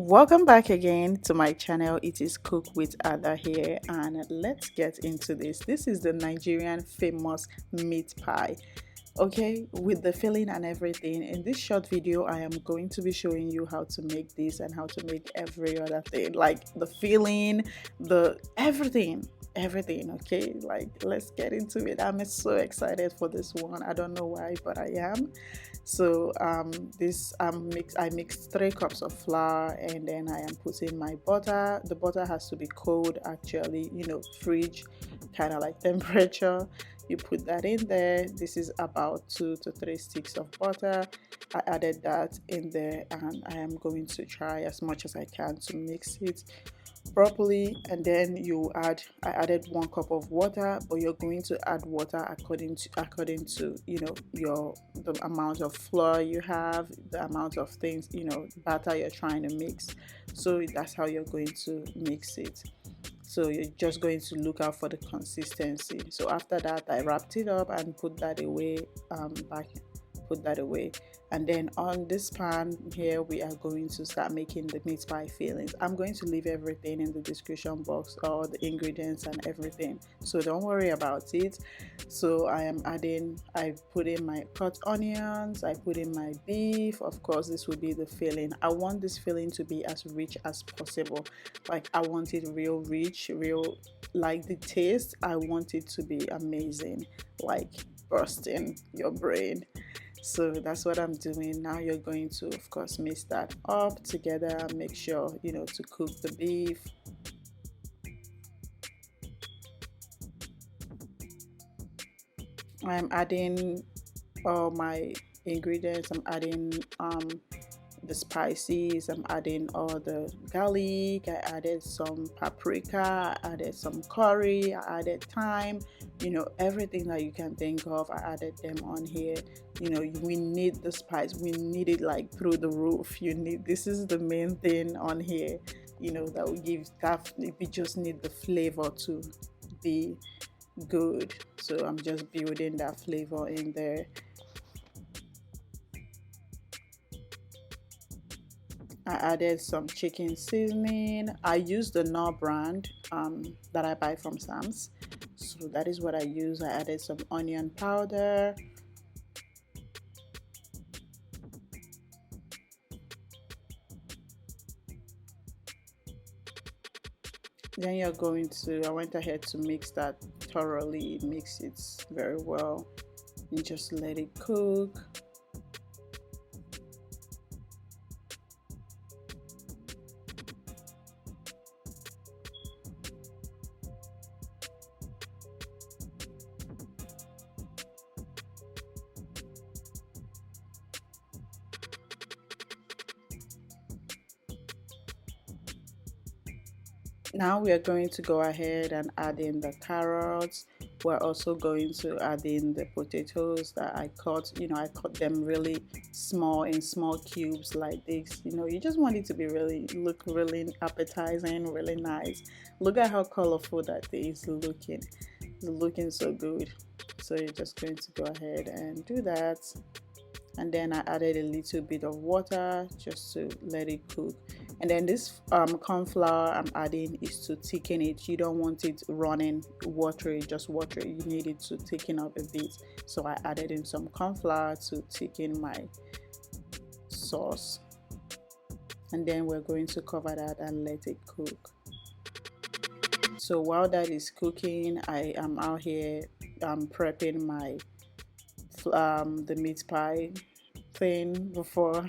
Welcome back again to my channel. It is Cook with Ada here, and let's get into this. This is the Nigerian famous meat pie, okay, with the filling and everything. In this short video I am going to be showing you how to make this and how to make every other thing, like the filling, the everything. Okay, like let's get into it. I'm so excited for this one. I don't know why, but I am. So this I mixed 3 cups of flour, and then I am putting my butter. The butter has to be cold, actually, fridge kind of like temperature. You put that in there. This is about 2 to 3 sticks of butter. I added that in there, and I am going to try as much as I can to mix it properly. And then I added 1 cup of water, but you're going to add water according to your the amount of flour you have, the amount of things, batter you're trying to mix. So that's how you're going to mix it. So you're just going to look out for the consistency. So after that, I wrapped it up and put that away, put that away. And then on this pan here, we are going to start making the meat pie fillings. I'm going to leave everything in the description box, all the ingredients and everything, so don't worry about it. So I put in my cut onions, I put in my beef. Of course, this will be the filling. I want this filling to be as rich as possible. Like, I want it real rich, real, like the taste, I want it to be amazing, like bursting your brain. So that's what I'm doing now. You're going to, of course, mix that up together. Make sure to cook the beef. I'm adding all my ingredients. I'm adding the spices. I'm adding all the garlic. I added some paprika, I added some curry, I added thyme, everything that you can think of. I added them on here. We need the spice, we need it like through the roof. This is the main thing on here, that will give that. We just need the flavor to be good. So I'm just building that flavor in there. I added some chicken seasoning. I use the Knorr brand that I buy from Sam's. So that is what I use. I added some onion powder. Then I went ahead to mix that thoroughly, mix it very well, and just let it cook. Now we are going to go ahead and add in the carrots. We're also going to add in the potatoes that I cut. I cut them really small, in small cubes like this. You just want it to be look really appetizing, really nice. Look at how colorful that is looking. It's looking so good. So you're just going to go ahead and do that. And then I added a little bit of water just to let it cook. And then this corn flour I'm adding is to thicken it. You don't want it running watery, just watery. You need it to thicken up a bit. So I added in some corn flour to thicken my sauce. And then we're going to cover that and let it cook. So while that is cooking, I am out here prepping my the meat pie thing before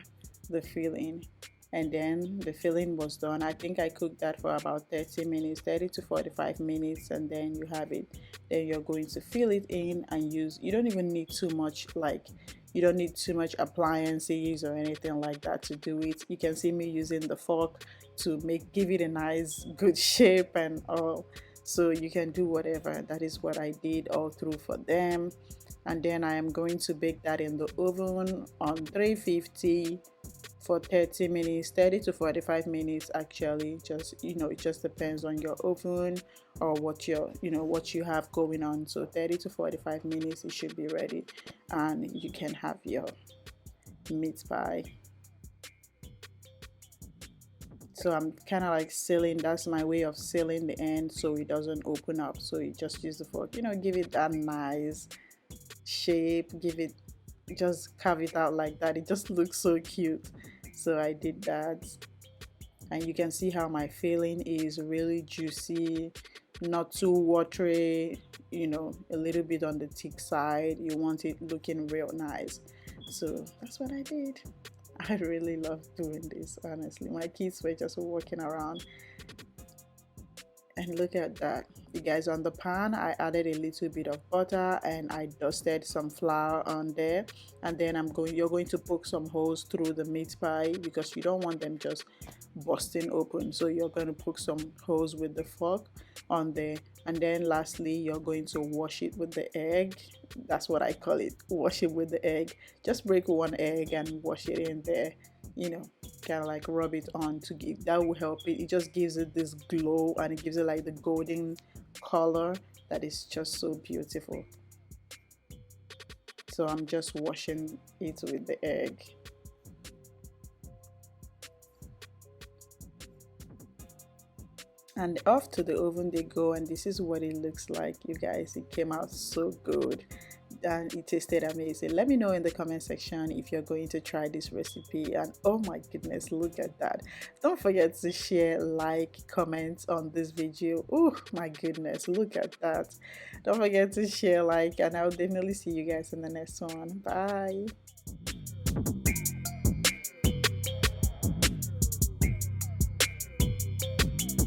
the filling. And then the filling was done. I think I cooked that for about 30 minutes, 30 to 45 minutes, and then you have it. Then you're going to fill it in and you don't even need too much, you don't need too much appliances or anything like that to do it. You can see me using the fork to give it a nice good shape and all. So you can do whatever. That is what I did all through for them. And then I am going to bake that in the oven on 350 for 30 minutes, 30 to 45 minutes actually. Just it just depends on your oven or what you have going on. So 30 to 45 minutes it should be ready, and you can have your meat pie. So I'm kind of like sealing, that's my way of sealing the end so it doesn't open up. So you just use the fork, you know, give it that nice shape, give it, just carve it out like that. It just looks so cute. So I did that, and you can see how my filling is really juicy, not too watery, you know, a little bit on the thick side. You want it looking real nice. So that's what I did. I really love doing this, honestly. My kids were just walking around, and look at that, you guys. On the pan I added a little bit of butter and I dusted some flour on there, and then you're going to poke some holes through the meat pie because you don't want them just busting open. So you're going to poke some holes with the fork on there, and then lastly you're going to wash it with the egg. That's what I call it, wash it with the egg. Just break one egg and wash it in there, you know, kind of like rub it on to give, that will help it. It just gives it this glow, and it gives it like the golden color that is just so beautiful. So I'm just washing it with the egg. And off to the oven they go, and this is what it looks like, you guys. It came out so good and it tasted amazing. Let me know in the comment section if you're going to try this recipe. And oh my goodness, look at that. Don't forget to share, like, comment on this video. Oh my goodness, look at that. Don't forget to share, like, and I'll definitely see you guys in the next one. Bye.